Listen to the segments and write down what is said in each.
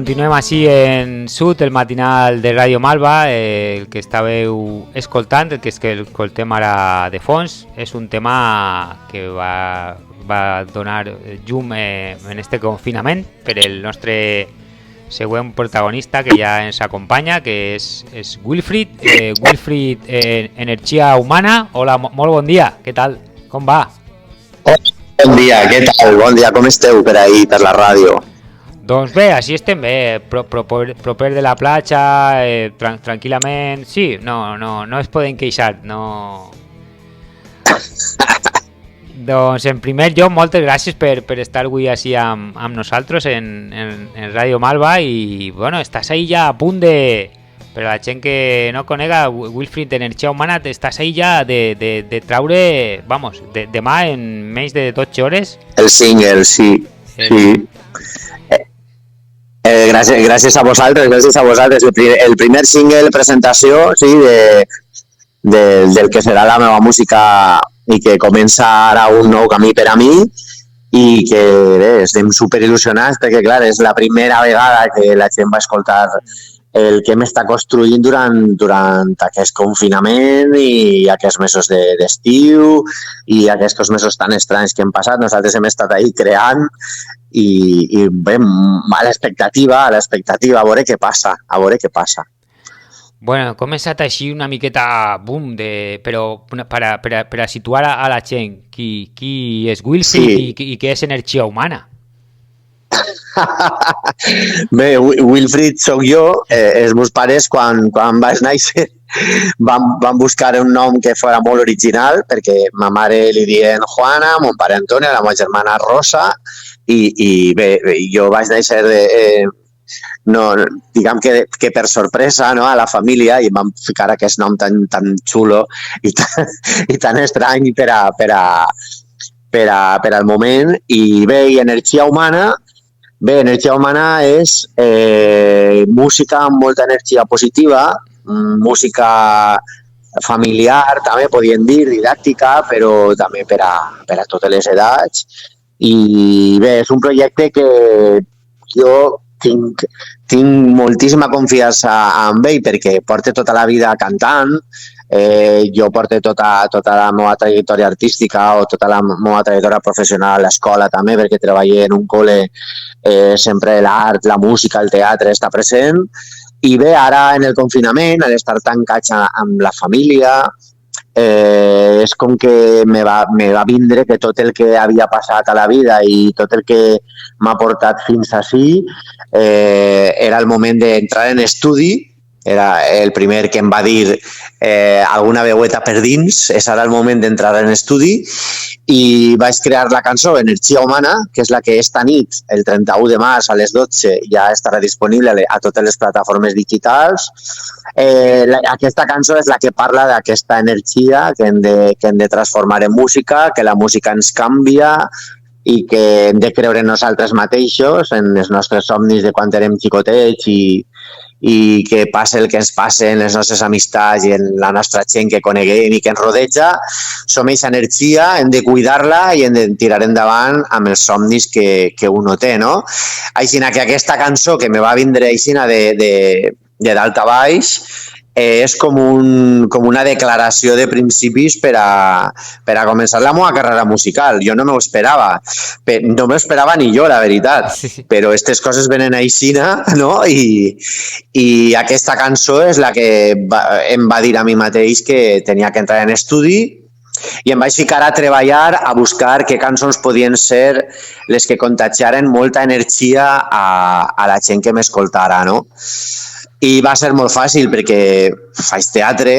Continuem així en Sud, el matinal de Ràdio Malva, el que estàveu escoltant, el que escoltem ara de fons, és un tema que va donar llum en este confinament per el nostre següent protagonista que ja ens acompanya, que és Wilfried. Wilfried, Energia Humana. Hola, molt bon dia, què tal? Com va? Bon dia, què tal? Bon dia, com esteu per ahí, per la ràdio? Doncs bé, així estem bé, proper de la platja, tranquil·lament, sí, no es poden queixar, no... Doncs en primer lloc, moltes gràcies per estar avui així amb nosaltres en Ràdio Malva i, bueno, estàs ahí ja a punt de... Per a la gent que no conega, Wilfried, Energia Humana, estàs ahí ja de traure, vamos, demà en menys de 12 hores. El single, sí, sí. Gràcies a vosaltres. El primer single presentació, sí, del que serà la meva música i que comença ara un nou camí per a mi i que bé, estem superil·lusionats perquè, clar, és la primera vegada que la gent va escoltar el que m'està construint durant aquest confinament i aquests mesos d'estiu i aquests mesos tan estranys que hem passat. Nosaltres hem estat ahí creant i bé, a l'expectativa, a veure què passa, Bueno, he començat així una miqueta boom, però per a situar a la gent qui és Wilfried i què és Energia Humana. Bé, Wilfried soc jo. Els meus pares, quan vaig néixer, van buscar un nom que fos molt original, perquè ma mare li diuen Juana, mon pare Antonio, la meva germana Rosa, i bé, jo vaig néixer diguem que per sorpresa, no, a la família, i em van ficar aquest nom tan xulo i tan estrany per al moment. I bé, Energia Humana és música amb molta energia positiva, música familiar, també podríem dir, didàctica, però també per a totes les edats. I bé, és un projecte que jo tinc moltíssima confiança en ell perquè porto tota la vida cantant. Jo porto tota la meva trajectòria artística o tota la meva trajectòria professional a l'escola també, perquè treballé en un col·le, sempre l'art, la música, el teatre està present. I bé, ara en el confinament, al estar tancats amb la família, és com que me va vindre que tot el que havia passat a la vida i tot el que m'ha portat fins ací era el moment d'entrar en estudi. Era el primer que em va dir alguna veueta per dins, és ara el moment d'entrar en estudi, i vaig crear la cançó Energia Humana, que és la que esta nit, el 31 de març a les 12, ja estarà disponible a totes les plataformes digitals. Aquesta cançó és la que parla d'aquesta energia que hem de transformar en música, que la música ens canvia i que hem de creure en nosaltres mateixos, en els nostres somnis de quan érem xicotets i que passe el que ens passe en les nostres amistats i en la nostra gent que coneguem i que ens rodeja. Som aquesta energia, hem de cuidar-la i hem de tirar endavant amb els somnis que uno té, no? Així que aquesta cançó que me va vindre així de dalt a baix és com una declaració de principis per a començar la meva carrera musical. Jo no m'ho esperava. No m'ho esperava ni jo, la veritat. Però aquestes coses venen aixina, no? I aquesta cançó és la que em va dir a mi mateix que tenia que entrar en estudi i em vaig ficar a treballar, a buscar què cançons podien ser les que contagiaren molta energia a la gent que m'escoltara, no? I va ser molt fàcil perquè faig teatre,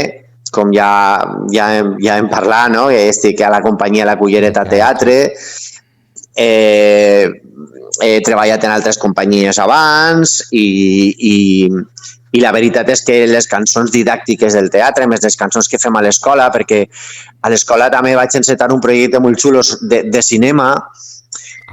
com ja hem parlat, no? Estic a la companyia La Cullereta Teatre, he treballat en altres companyies abans i la veritat és que les cançons didàctiques del teatre, més les cançons que fem a l'escola, perquè a l'escola també vaig encetar un projecte molt xulo de cinema,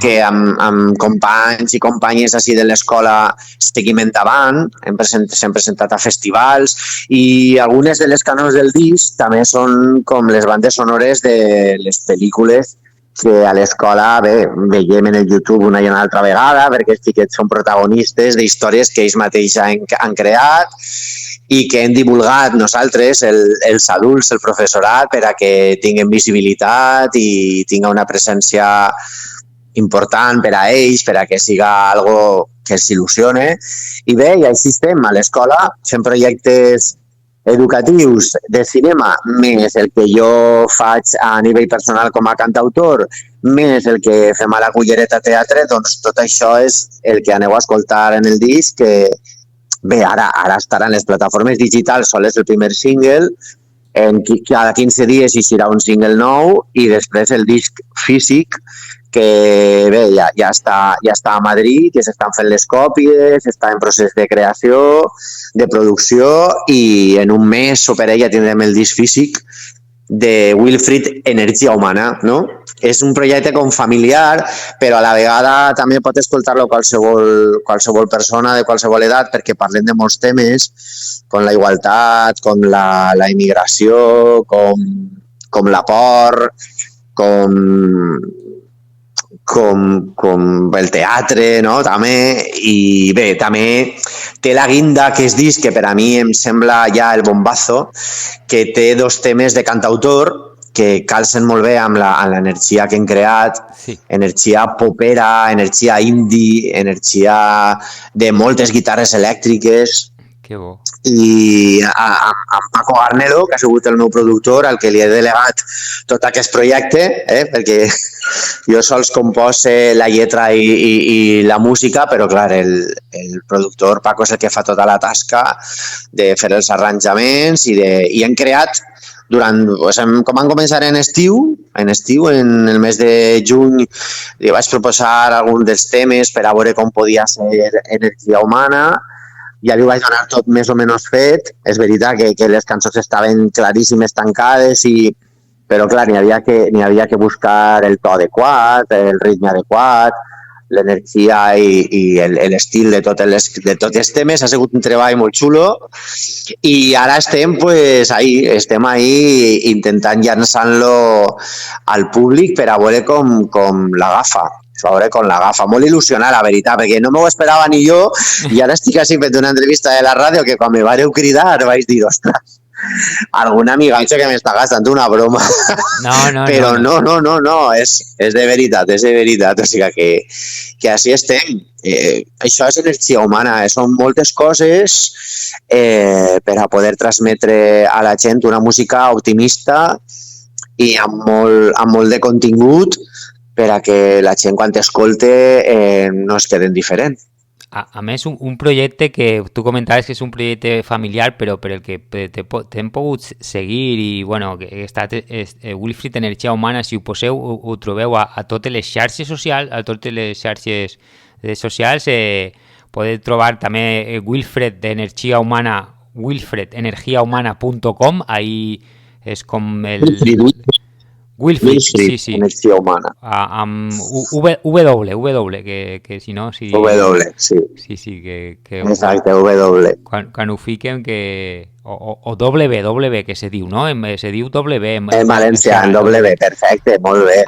que amb companys i companyes així de l'escola seguim endavant, s'hem presentat a festivals i algunes de les cançons del disc també són com les bandes sonores de les pel·lícules que a l'escola veiem en el YouTube una i una altra vegada, perquè els xiquets són protagonistes d'històries que ells mateixos han creat i que hem divulgat nosaltres, els adults, el professorat, per a que tinguin visibilitat i tinga una presència important per a ells, per a que siga algo que els il·lusione. I bé, i així estem a l'escola, fent projectes educatius de cinema, més el que jo faig a nivell personal com a cantautor, més el que fem a la Cullereta Teatre, doncs tot això és el que aneu a escoltar en el disc, que bé, ara estaran les plataformes digitals, sol és el primer single, cada 15 dies hi serà un single nou i després el disc físic, que bé, ja està a Madrid, que s'estan fent les còpies, està en procés de creació, de producció, i en un mes o per ell ja tindrem el disc físic de Wilfried Energia Humana, no? És un projecte com familiar, però a la vegada també pot escoltar-lo qualsevol persona de qualsevol edat, perquè parlem de molts temes, com la igualtat, com la immigració, com la por, com el teatre, no? També, i bé, també té la guinda que es disc, que per a mi em sembla ja el bombazo, que té 2 temes de cantautor que calcen molt bé amb l'energia que hem creat, sí. Energia popera, energia indie, energia de moltes guitarres elèctriques. Que bo. I amb Paco Garnelo, que ha sigut el meu productor, al que li he delegat tot aquest projecte, perquè jo sols compose la lletra i la música, però clar, el productor Paco és el que fa tota la tasca de fer els arranjaments i hem creat com van començar en estiu, en el mes de juny li vaig proposar algun dels temes per a veure com podia ser Energia Humana. Ja li vaig donar tot més o menys fet. És veritat que les cançons estaven claríssimes, tancades, però clar, n'hi havia que buscar el to adequat, el ritme adequat, l'energia i l'estil de tots els temes. Ha sigut un treball molt xulo i ara estem ahí intentant llançar-lo al públic per a veure com l'agafa. Molt il·lusionat, la veritat, perquè no m'ho esperava ni jo i ara estic així fent una entrevista de la ràdio que quan me vareu cridar vaig dir, ostres, algun amigatge que m'està gastant una broma. No. Però no, és de veritat, o sigui que així estem. Això és energia humana, són moltes coses per a poder transmetre a la gent una música optimista i amb molt de contingut, per a que la gent quan t'escolte no es queden diferent. A més, un projecte que tu comentaves que és un projecte familiar, però per el que t'hem pogut seguir i, bueno, que ha estat Wilfried Energia Humana, si ho poseu, ho trobeu a totes les xarxes socials, podeu trobar també Wilfried d'Energia Humana, wilfriedenergiahumana.com, ahí és com el... Wilfried, sí. Energia Humana. Amb W, que si no... W, sí. Sí, que... Exacte, W. Quan ho fiquen que... O W, que se diu, no? Se diu W. En valencià, en W, perfecte, molt bé.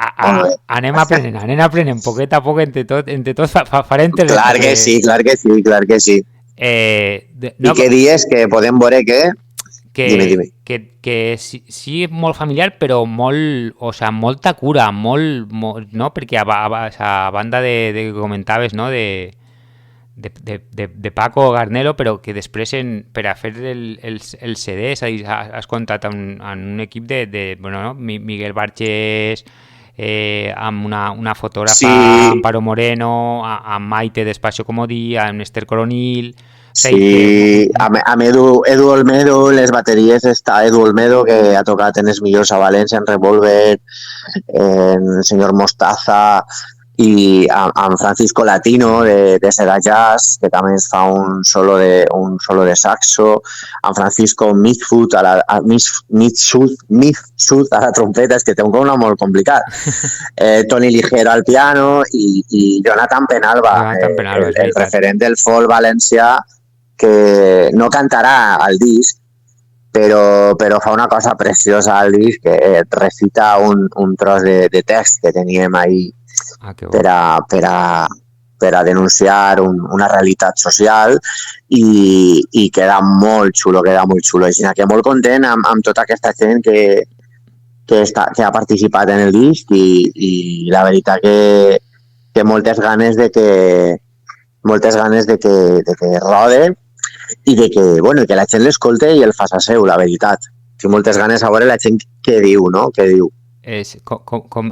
Anem aprenent, poquet a poc, entre tots farem... Clar que sí. I què dius? Que podem veure què? Dime. Que sí és molt familiar, però molta cura, no? Perquè a banda de que comentaves, no? De Paco Garnelo, però que després per a fer el CD, és a dir, has comptat amb un equip de Miguel Barges, amb una fotògrafa, Amparo Moreno, amb Maite d'Espacio Comodí, amb Esther Coronil... Sí, amb Edu Olmedo, les bateries està Edu Olmedo, que ha tocat en els millors a València, en Revolver, en Senyor Mostaza, i amb Francisco Latino de Sega Jazz, que també es fa un solo de saxo, amb Francisco Mifsud a la trompeta, és que té un nom molt complicat, Toni Ligero al piano i Jonathan Penalba, el referent del folk valencià, que no cantarà al disc, però fa una cosa preciosa al disc, que recita un tros de text que teníem ahir per a denunciar una realitat social i queda molt xulo. Així que molt content amb tota aquesta gent que ha participat en el disc i la veritat que moltes ganes de que rode i de que la gent l'escolte i el faci seu, la veritat. Tinc moltes ganes a veure la gent què diu, no? Què diu.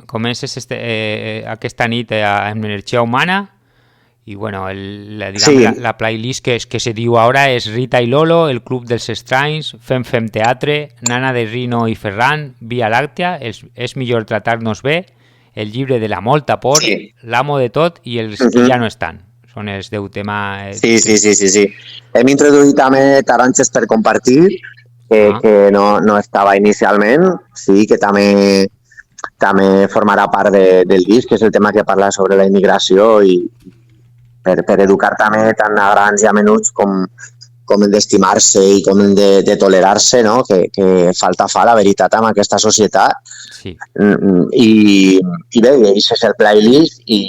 Comences aquesta nit amb Energia Humana i bueno, la playlist que se diu ara és Rita i Lolo, El Club dels Estranys, Fem Teatre, Nana de Rino i Ferran, Via Làctea, És millor tratar-nos bé, El llibre de la molta por, L'amo de tot i els que ja no estan. Són els 10 temes... Sí. Hem introduït també Taronges per compartir, que no estava inicialment, sí, que també formarà part del disc, que és el tema que parla sobre la immigració i per educar també tant a grans i a menuts com hem d'estimar-se i com hem de tolerar-se, no? Que falta fa, la veritat, amb aquesta societat. Sí. I bé, això és el playlist i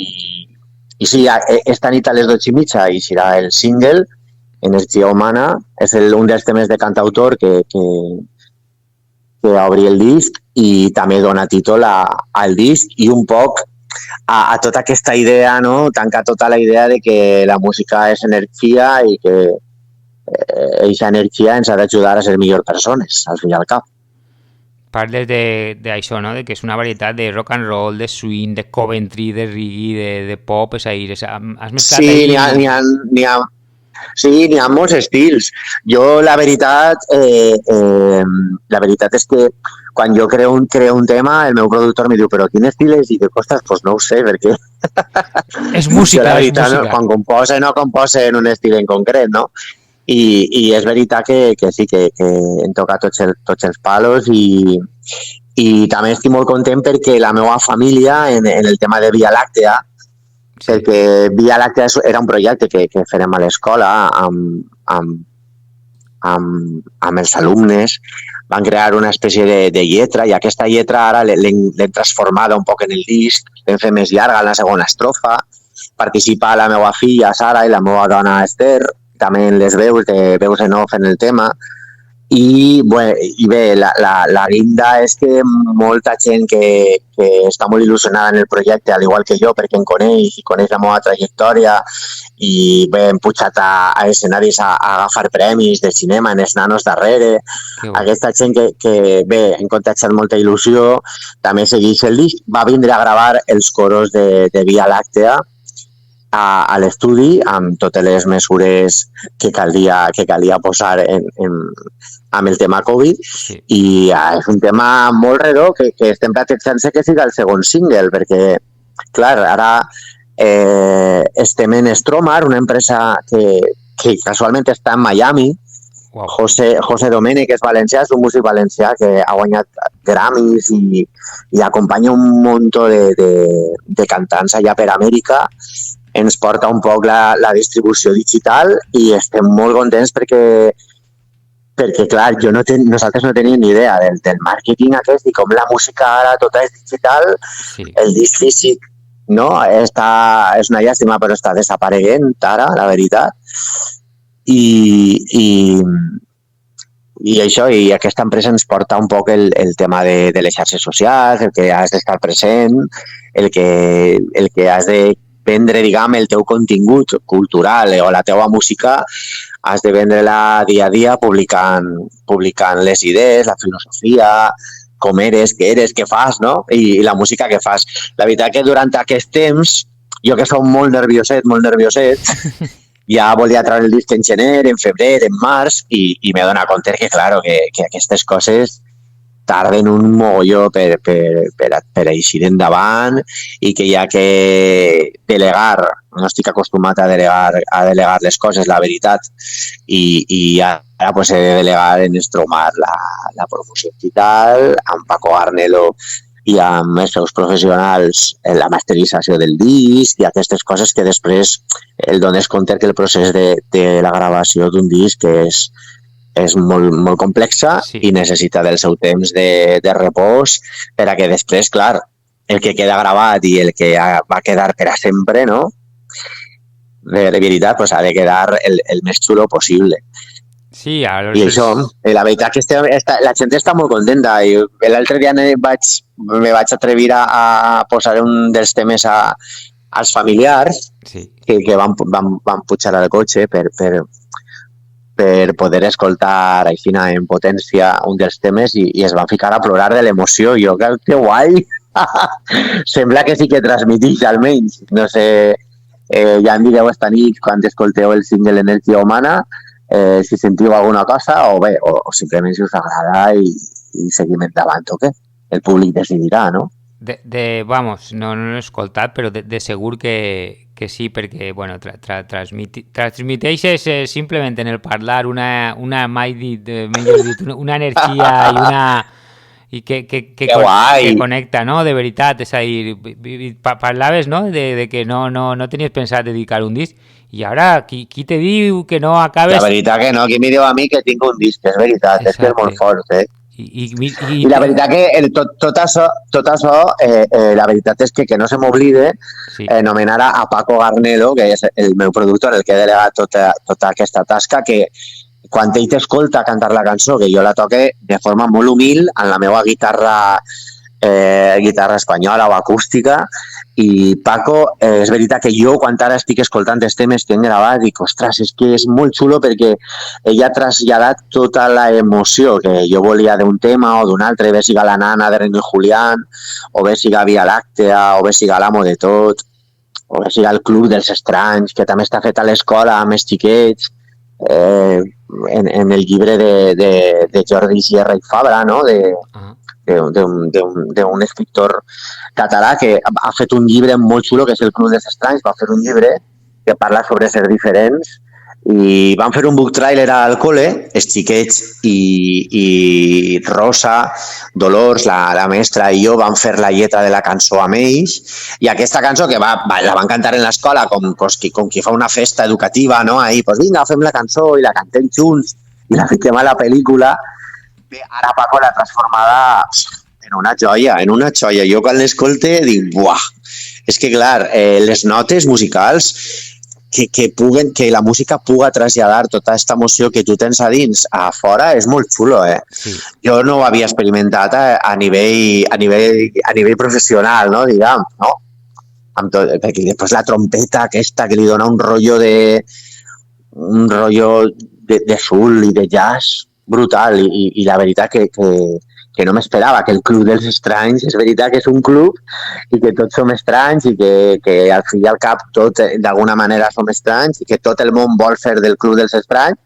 sí, esta nit a les 12:30 i serà el single Energia Humana, és un dels temes de cantautor que obri el disc i també dona títol al disc i un poc a tota aquesta idea, no? Tanca tota la idea de que la música és energia i que aquesta energia ens ha d'ajudar a ser millors persones, al fin i al cap. Parles d'això, no? De que és una varietat de rock and roll, de swing, de Coventry, de reggae, de pop, és a dir, has mesclat ahí... Sí, n'hi ha molts estils. Jo, la veritat és que quan jo creo un tema, el meu productor me diu, però quin estil és? I de costes, doncs no ho sé, perquè... És música, la veritat, és música. Quan compose, no compose en un estil en concret, no? I és veritat que sí, que hem tocat tots els palos i també estic molt content perquè la meva família, en el tema de Via Làctea, perquè Via Làctea era un projecte que farem a l'escola amb els alumnes, van crear una espècie de lletra i aquesta lletra ara l'hem transformada un poc en el disc, l'hem fet més llarga en la segona estrofa, participa la meva filla Sara i la meva dona Esther, també en les veus en off en el tema i bé, la guinda és que molta gent que està molt il·lusionada en el projecte, al igual que jo, perquè em coneix i coneix la meva trajectòria i bé, hem pujat a escenaris a agafar premis de cinema en els nanos darrere. Aquesta gent que bé, hem contagiat molta il·lusió, també segueix el disc, va vindre a gravar els coros de Via Làctea a l'estudi amb totes les mesures que calia posar amb el tema Covid i és un tema molt redó que estem plantejant-se que siga el segon single perquè, clar, ara estem en Stromar, una empresa que casualment està en Miami. José Domènech, que és valencià, és un músic valencià que ha guanyat Grammys i acompanya un munt de cantants allà per Amèrica. Ens porta un poc la distribució digital i estem molt contents perquè clar, nosaltres no teníem ni idea del màrqueting aquest i com la música ara tota és digital, el disc físic no, és una llàstima però està desapareguent ara, la veritat. I això, i aquesta empresa ens porta un poc el tema de les xarxes socials, el que has d'estar present, el que has de vendre, diguem, el teu contingut cultural o la teua música, has de vendre-la dia a dia publicant les idees, la filosofia, com eres, què eres, què fas, no? I la música que fas. La veritat que durant aquest temps, jo que soc molt nervioset, ja volia treure el disc en gener, en febrer, en març, i m'he donat compte que, clar, que aquestes coses tarden un mogolló per eixir endavant i que hi ha que delegar, no estic acostumat a delegar les coses, la veritat, i ara pues, he de delegar en Stromar la promoció digital, amb Paco Arnelo i amb els seus professionals la masterització del disc i aquestes coses que després el dones compte que el procés de la gravació d'un disc és molt complexa i necessita del seu temps de repòs per a que després, clar, el que queda gravat i el que va quedar per a sempre, no? De veritat, pues, ha de quedar el més xulo possible. Sí, I això, la veritat que la gent està molt contenta. I l'altre dia me vaig atrevir a posar un dels temes als familiars que van pujar al cotxe per poder escoltar així en potència un dels temes i es van ficar a plorar de l'emoció. Jo, que guai! Sembla que sí que transmitix almenys. No sé, ja em direu esta nit quan escolteu el single Energia Humana si sentiu alguna cosa o bé, o simplement si us agrada i seguim endavant o què. El públic decidirà, no? Vamos, no l'he escoltat, però de segur que sí, perquè bueno, transmiteixes simplement en el parlar una mai dit, millor dit, una energia i una... i que connecta, no? De veritat, és a dir, parlaves, no? De que no tenies pensat dedicar un disc i ara qui te diu que no acabes... La veritat que no, qui m'hi diu a mi que tinc un disc, és veritat, és que és molt fort, I la veritat que tot això, la veritat és que no se m'oblide anomenar a Paco Garnelo, que és el meu productor, el que ha delegat tota aquesta tasca, que quan ell t'escolta cantar la cançó, que jo la toque de forma molt humil en la meva guitarra espanyola o acústica, i Paco, és veritat que jo quan ara estic escoltant els temes que hem gravat dic, ostres, és que és molt xulo perquè ell ha traslladat tota la emoció que jo volia d'un tema o d'un altre, bé siga La Nana de Reino Julián, o bé siga Via Làctea, o bé siga L'Amo de Tot, o bé siga El Club dels Estranys, que també està fet a l'escola amb els xiquets, en el llibre de Jordi Sierra i Fabra, no?, d'un escriptor català que ha fet un llibre molt xulo, que és El Club dels Estranys, va fer un llibre que parla sobre ser diferents i van fer un book trailer al col·le, els xiquets i Rosa, Dolors, la mestra i jo van fer la lletra de la cançó amb ells i aquesta cançó que la van cantar en l'escola com qui fa una festa educativa, no? Ahí, pues vinga, fem la cançó i la cantem junts i la fiquem a la pel·lícula. Ara Paco l'ha transformada en una joia. Jo quan l'escolte dic, buah, és que clar, les notes musicals que la música puga traslladar tota aquesta emoció que tu tens a dins a fora és molt xulo, Sí. Jo no ho havia experimentat a nivell professional, no, diguem, no? Perquè després la trompeta aquesta que li dona un rotllo de soul i de jazz brutal i la veritat que no m'esperava, que el Club dels Estranys és veritat que és un club i que tots som estranys i que al fi i al cap tots d'alguna manera som estranys i que tot el món vol fer del Club dels Estranys,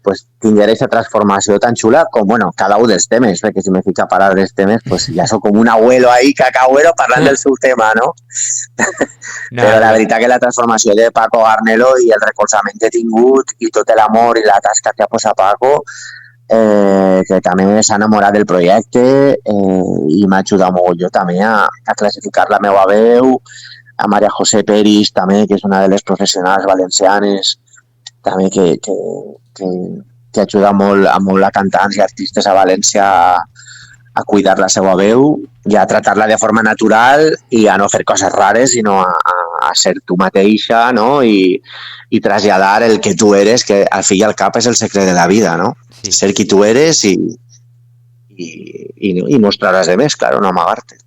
pues tinguer aquesta transformació tan xula com, bueno, cada un dels temes, perquè si me fica a parar dels temes, pues ja soc com un abuelo ahí, cacahuero, parlant del seu tema, no? Però la veritat que la transformació de Paco Garnelo i el recolzament que he tingut i tot l'amor i la tasca que ha posat Paco, que també s'ha enamorat del projecte i m'ha ajudat molt jo també a classificar la meva veu, a Maria José Peris també, que és una de les professionals valencianes també que ajuda molt a cantants i artistes a València a cuidar la seva veu i a tratar-la de forma natural i a no fer coses rares, sinó a ser tu mateixa, no? I traslladar el que tu eres, que al fi i al cap és el secret de la vida, no? Sí. Ser qui tu eres i mostrar als demés, claro, no amagar-te.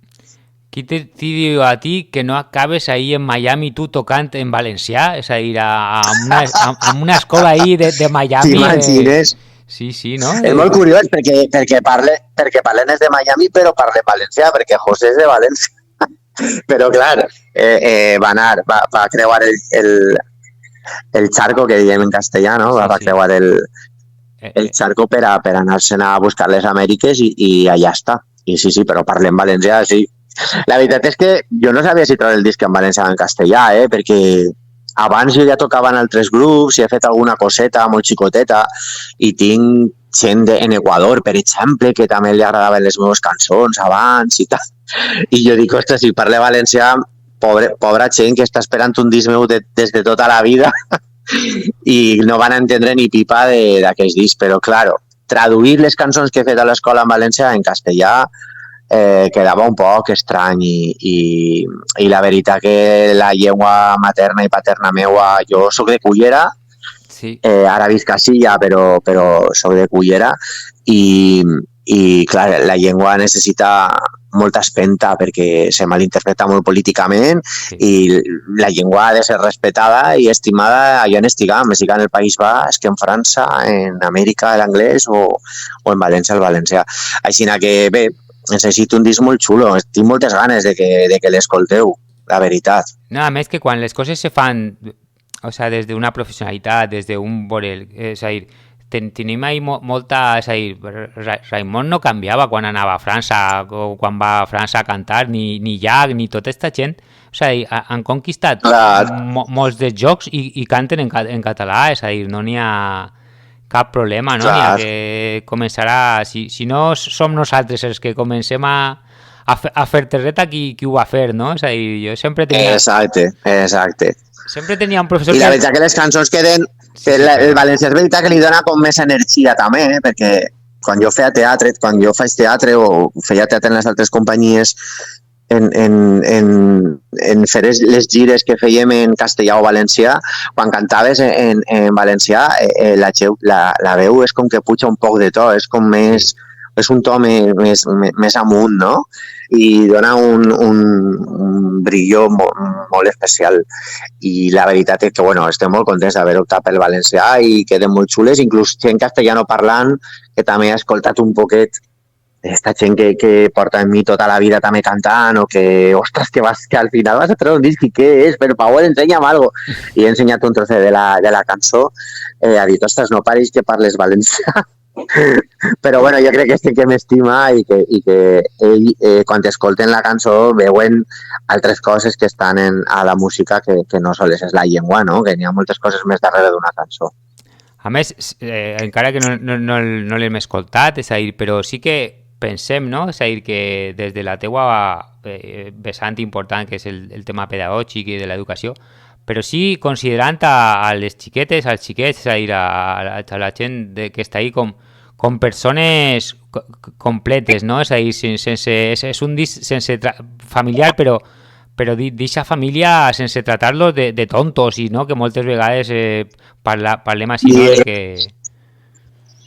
Qui te diu a ti que no acabes ahí en Miami tu tocant en valencià? És a dir, amb una escola ahí de Miami. T'imagines? Sí, no? És molt curiós perquè parlen de Miami però parlen valencià, perquè José és de València. Però clar, va creuar el charco, que diem en castellà, no? Va creuar el charco per anar-se'n a buscar les Amèriques i allà està. I sí, però parlem valencià, sí. La veritat és que jo no sabia si treure el disc en valencià o en castellà, perquè abans jo ja tocava en altres grups i he fet alguna coseta molt xicoteta i tinc gent en Equador, per exemple, que també li agradaven les meves cançons abans i tal. I jo dic, ostres, si parle valencià, pobra gent que està esperant un disc meu des de tota la vida i no van entendre ni pipa d'aquells discs, però claro, traduir les cançons que he fet a l'escola en València en castellà quedava un poc estrany i la veritat que la llengua materna i paterna meua, jo soc de Cullera, Sí. Ara visc a Silla, però soc de Cullera i clar, la llengua necessita molta espenta perquè se malinterpreta molt políticament i la llengua ha de ser respetada i estimada allà on estiguem, en el País Basc, en França, en Amèrica l'anglès o en València el valencià. Així que bé, necessito un disc molt xulo, tinc moltes ganes de que l'escolteu, la veritat. No, a més que quan les coses se fan, o sea, des d'una professionalitat, des d'un vorel, és a dir, tenim ahí molta... És a dir, Raimon no canviava quan anava a França o quan va a França a cantar, ni Jack, ni tota aquesta gent. O sigui, han conquistat molts dels jocs i canten en català, és a dir, no n'hi ha cap problema, no? N'hi ha que començarà... Si no som nosaltres els que comencem a fer terreta, qui ho va fer, no? És a dir, jo sempre tenia... Exacte. Sempre tenia un professor... I la veritat que les cançons queden... El valencià és veritat que li dona com més energia també, perquè quan jo faig teatre o feia teatre en les altres companyies en fer les gires que fèiem en castellà o valencià, quan cantaves en valencià la veu és com que puja un poc de to, és com més... és un to més amunt, no? I dona un brillo molt especial. I la veritat és que, bueno, estem molt contents d'haver optat pel valencià i queden molt xules, inclús gent castellano parlant, que també ha escoltat un poquet esta gent que porta en mi tota la vida també cantant, o que, ostres, que al final vas a treure un disc i què és? Per favor, ensenya'm algo. I he ensenyat un trosset de la cançó, ha dit, ostres, no paris que parles valencià. Però bueno, jo crec que sí que m'estima i que ell, quan escolten la cançó, veuen altres coses que estan a la música que no sols és la llengua, no? Que n'hi ha moltes coses més darrere d'una cançó. A més, encara que no l'hem escoltat, és a dir, però sí que pensem, no? És a dir, que des de la teua vessant important, que és el tema pedagògic i de l'educació, però sí considerant a les xiquetes, als xiquets, és a dir, a la gent que està ahí com persones completes, no? És a dir, és un disc sense familiar, però d'eixa família sense tratar-los de tontos, i no? Que moltes vegades parlem així, no? Que...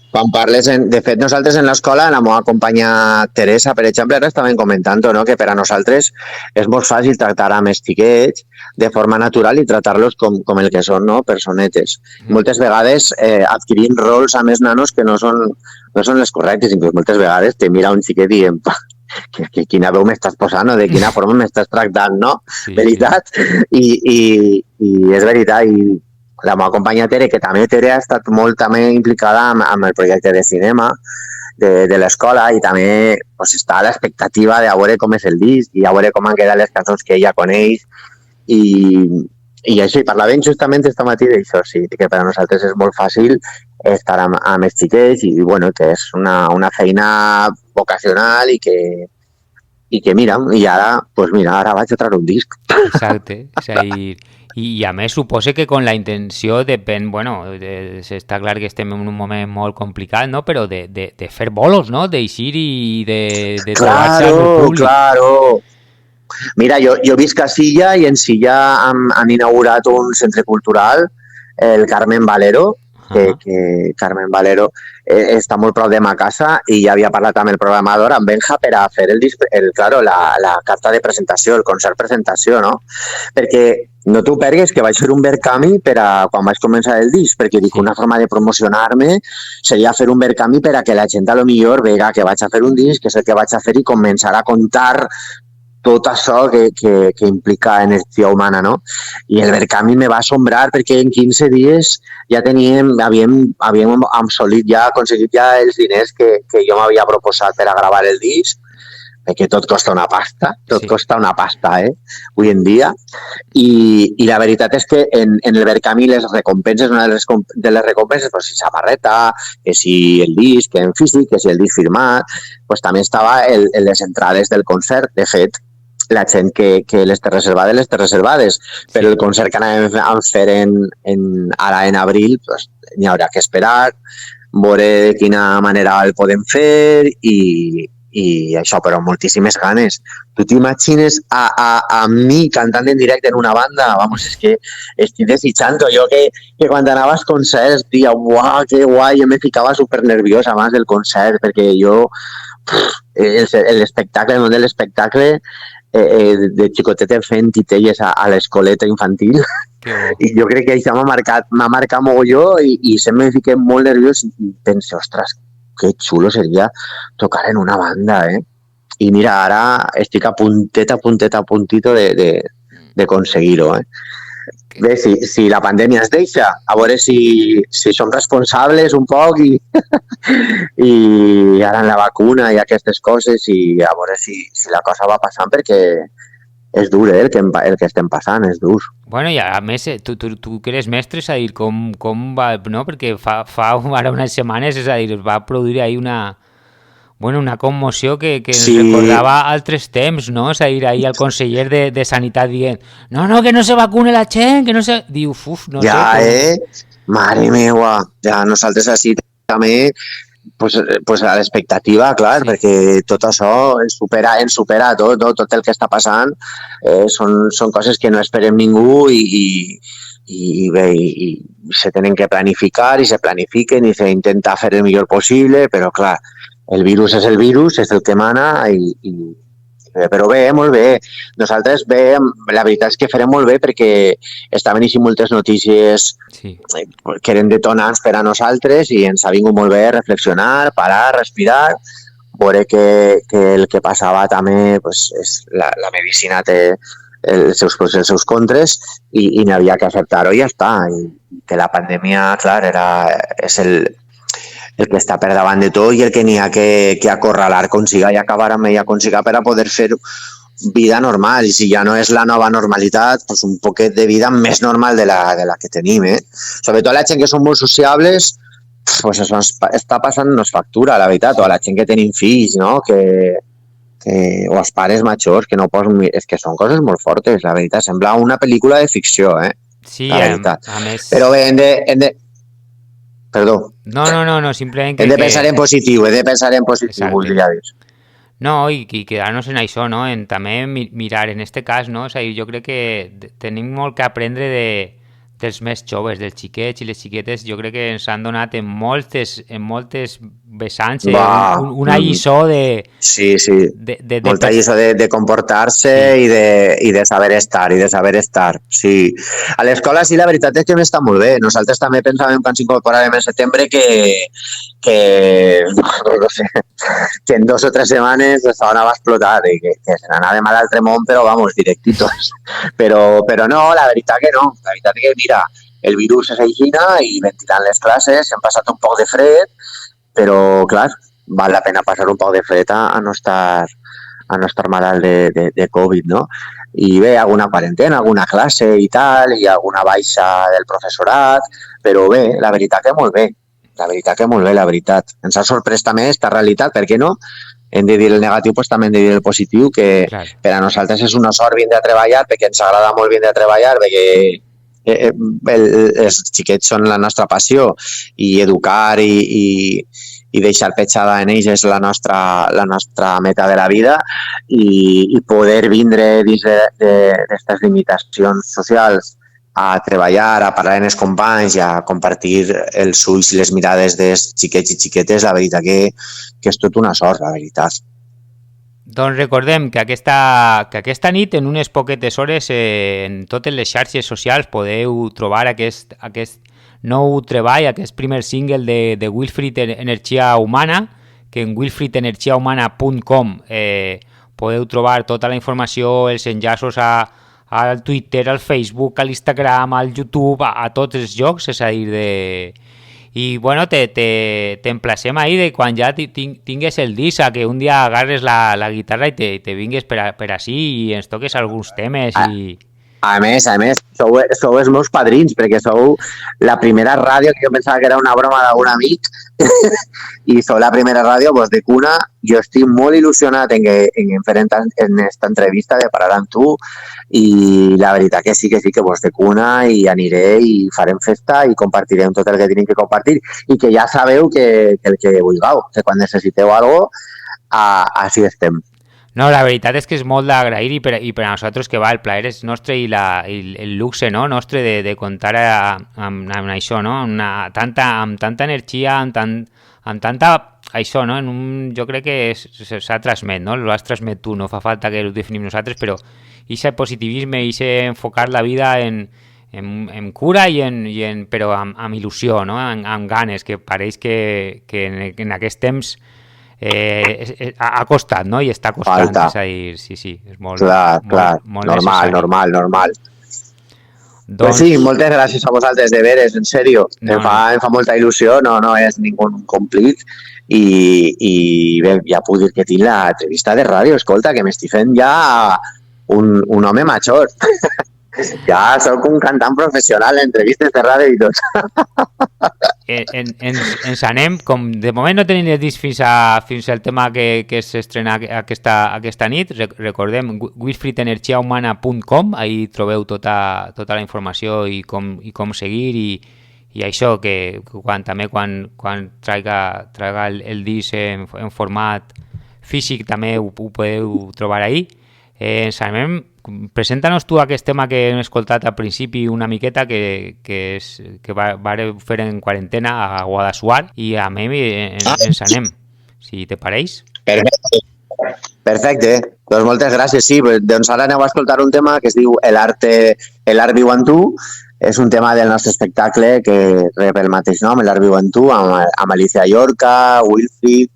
Quan parles, de fet, nosaltres en l'escola, la meva companya Teresa, per exemple, ara estàvem comentant, no? Que per a nosaltres és molt fàcil tractar amb els xiquets de forma natural i tractar-los com el que són, no? Personetes. Moltes vegades adquirint rols amb els nanos que no són les correctes, inclús moltes vegades te mira un xiquet dient que quina veu m'estàs posant o de quina forma m'estàs tractant, no? Sí, veritat? Sí. I és veritat, i la meva companya Tere, que també Tere ha estat molt també implicada amb el projecte de cinema de l'escola, i també pues, està a l'expectativa de veure com és el disc i a veure com han quedat les cançons que ella coneix i això, i parlàvem justament esta matí d'això, sí, que per a nosaltres és molt fàcil estar amb els xiquets i bueno, que és una feina vocacional i que mira, i ara pues mira, ara vaig a treure un disc. Exacte, és a dir, i a més suposa que con la intenció depèn, bueno, està clar que estem en un moment molt complicat, no? Però de fer bolos, no? D'eixir i de trobar-se amb el públic. Claro. Mira, jo visc a Silla i en Silla han inaugurat un centre cultural, el Carmen Valero, que Carmen Valero està molt prop de ma casa i ja havia parlat amb el programador, amb Benja, per a fer la carta de presentació, el concert presentació, no? Perquè no t'ho pergues, que vaig fer un Verkami per a quan vaig començar el disc, perquè dic, una forma de promocionar-me seria fer un Verkami per a que la gent a lo millor vega que vaig a fer un disc, que és el que vaig a fer, i començar a contar tot això que implica energia humana, no? I el Verkami me va assombrar perquè en 15 dies ja havíem assolit ja, aconseguit ja els diners que jo m'havia proposat per a gravar el disc, que tot costa una pasta, costa una pasta, avui en dia. I la veritat és que en el Verkami les recompenses, una de les recompenses, pues, si samarreta, que si el disc en físic, que si el disc firmat, pues també estava les entrades del concert. De fet, la gent que les té reservades, però el concert que anàvem a fer ara en abril, pues, n'hi haurà que esperar, veure de quina manera el podem fer i això, però moltíssimes ganes. Tu t'imagines a mi cantant en directe en una banda? Vamos, és que estic desitjant-ho. Jo que quan anava als concerts dia, uau, que guai, jo me ficava super nerviós abans del concert, perquè jo l'espectacle, el món de l'espectacle, de xicotet fent titelles a l'escoleta infantil, i jo crec que això m'ha marcat mogolló i sempre me fiqué molt nerviós i penso, ostres, que xulo seria tocar en una banda, I mira, ara estic a puntito de conseguir-ho, Bé, si la pandèmia es deixa, a veure si som responsables un poc i ara en la vacuna i aquestes coses i a veure si la cosa va passant, perquè és dur, el que estem passant, és dur. Bueno, i a més, tu que eres mestre, és a dir, com va, no? Perquè fa ara unes setmanes, és a dir, es va produir ahí una commoció que ens recordava altres temps, no? És a dir, ahí el conseller de Sanitat dient que no se vacune la gent, que no se... Diu, no sé... Ja, mare meua, ja nosaltres així també pues a l'expectativa, clar, perquè tot això ens supera tot el que està passant, són coses que no esperem ningú i bé, i se tenen que planificar i se planifiquen i s'intenta fer el millor possible, però clar, el virus, és el que mana però bé, molt bé. Nosaltres bé, la veritat és que farem molt bé perquè estaven així moltes notícies que eren detonants per a nosaltres i ens ha vingut molt bé reflexionar, parar, respirar, veure que el que passava també, pues, la medicina té els seus pros i els seus contres i n'havia que acceptar-ho i ja està. I que la pandèmia, clar, és el que està per davant de tot i el que n'hi ha que acorralar consiga i acabar amb ella consiga per a poder fer vida normal. I si ja no és la nova normalitat, doncs un poquet de vida més normal de la que tenim. Sobretot la gent que són molt sociables, pues això està passant-nos factura, la veritat, o a la gent que tenim fills, no? O els pares majors, que no posen... És que són coses molt fortes, la veritat. Sembla una pel·lícula de ficció, Sí, la veritat. a més... Però bé, hem de... Perdó. No, simplement que... Hem de pensar en positiu, voldria dir. No, i quedar-nos en això, no? En també mirar, en este cas, no? És a dir, jo crec que tenim molt que aprendre dels més joves, dels xiquets i les xiquetes, jo crec que ens han donat en moltes vessants una lliçó de... Sí. Molta lliçó de comportar-se i de saber estar, sí. A l'escola sí, la veritat és que m'està molt bé. Nosaltres també pensàvem que ens incorporàvem en setembre no sé, que en 2 o 3 setmanes la va explotar i que se n'anàvem a l'altre món, però vamos, directitos. Però no, la veritat que no. La veritat que, mira, el virus és aixina i ventilant les classes, hem passat un poc de fred, però, clar, val la pena passar un poc de fred a no estar malalt de Covid, no? I bé, alguna quarantena, alguna classe i tal, i alguna baixa del professorat, però bé, la veritat que molt bé. La veritat. Ens ha sorprès també aquesta realitat, per què no? Hem de dir el negatiu, doncs també hem de dir el positiu, que per a nosaltres és una sort vindre a treballar, perquè ens agrada molt vindre a treballar, perquè els xiquets són la nostra passió i educar i deixar petjada en ells és la nostra meta de la vida i poder vindre dins d'aquestes limitacions socials a treballar, a parlar amb els companys i a compartir els ulls i les mirades dels xiquets i xiquetes, la veritat que és tot una sort, la veritat. Doncs recordem que aquesta nit, en unes poquetes hores, en totes les xarxes socials podeu trobar aquest nou treball, aquest primer single de Wilfried Energia Humana, que en wilfriedenergiahumana.com podeu trobar tota la informació, els enllaços al Twitter, al Facebook, a l'Instagram, al YouTube, a tots els llocs, és a dir, i bueno, t'emplacem ahí de quan ja tingues el disc, a que un dia agarres la guitarra i te vingues per així i ens toques alguns temes A més, sou els meus padrins, perquè sou la primera ràdio que jo pensava que era una broma d'algun amic i sou la primera ràdio pues, de cuna. Jo estic molt il·lusionat en fer en esta entrevista de parar amb tu i la veritat que sí que vos de cuna i aniré i farem festa i compartirem tot el que tenim que compartir i que ja sabeu que el que vulgueu, que quan necessiteu alguna cosa, així estem. No, la veritat és que és molt d'agrair i per a nosaltres que va, el plaer és nostre i el luxe, no? Nostre de comptar amb això, no? Amb tanta energia, amb tanta això, no? Jo crec que s'ha transmet, no? Ho has transmet tu, no fa falta que ho definim nosaltres, però aquest positivisme, aquest enfocar la vida en cura però amb il·lusió, no? Amb ganes, que pareix que en aquest temps ha costat, no? I està costant, és a dir, sí, és molt... Clar, molt normal. Doncs... Pues sí, moltes gràcies a vosaltres, de veres, en sèrio. Em fa molta il·lusió, no és ningú complit i bé, ja puc dir que tinc l'entrevista de ràdio, escolta, que m'estic fent ja un home major. Ja soc un cantant professional en entrevistes de ràdio i tot. Ens anem, com de moment no tenim les dits fins al tema que s'estrena aquesta nit. Recordem wilfridenergiahumana.com, ahí trobeu tota la informació i com seguir i això, que quan traiga el disc en format físic també ho podeu trobar ahí. Ens anem. Presenta-nos tu aquest tema que hem escoltat al principi una miqueta que vareu fer en quarantena a Guadassuar i a mi ens anem, si te pareix. Perfecte, doncs moltes gràcies. Sí, doncs ara aneu a escoltar un tema que es diu El art viu en tu. És un tema del nostre espectacle que rep el mateix nom, El art viu en tu, amb Alicia Llorca, Wilfrid,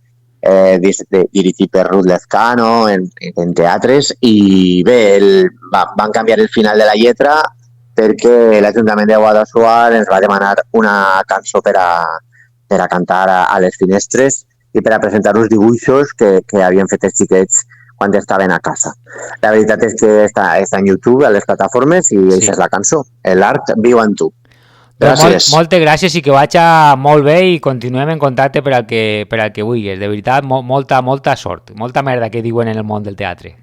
dirigit per Ruth Lezcano en teatres i bé, van canviar el final de la lletra perquè l'Ajuntament de Guadassuar ens va demanar una cançó per a cantar a les finestres i per a presentar uns dibuixos que havien fet els xiquets quan estaven a casa. La veritat és que està en YouTube, a les plataformes, i aquesta és la cançó, El art viu en tu. Gràcies. Moltes gràcies i que vagi molt bé i continuem en contacte per al que vulguis. De veritat, molta sort. Molta merda que diuen en el món del teatre.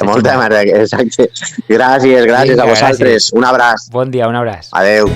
Molta merda, exacte. Gràcies a vosaltres. Un abraç. Bon dia, un abraç. Adeu.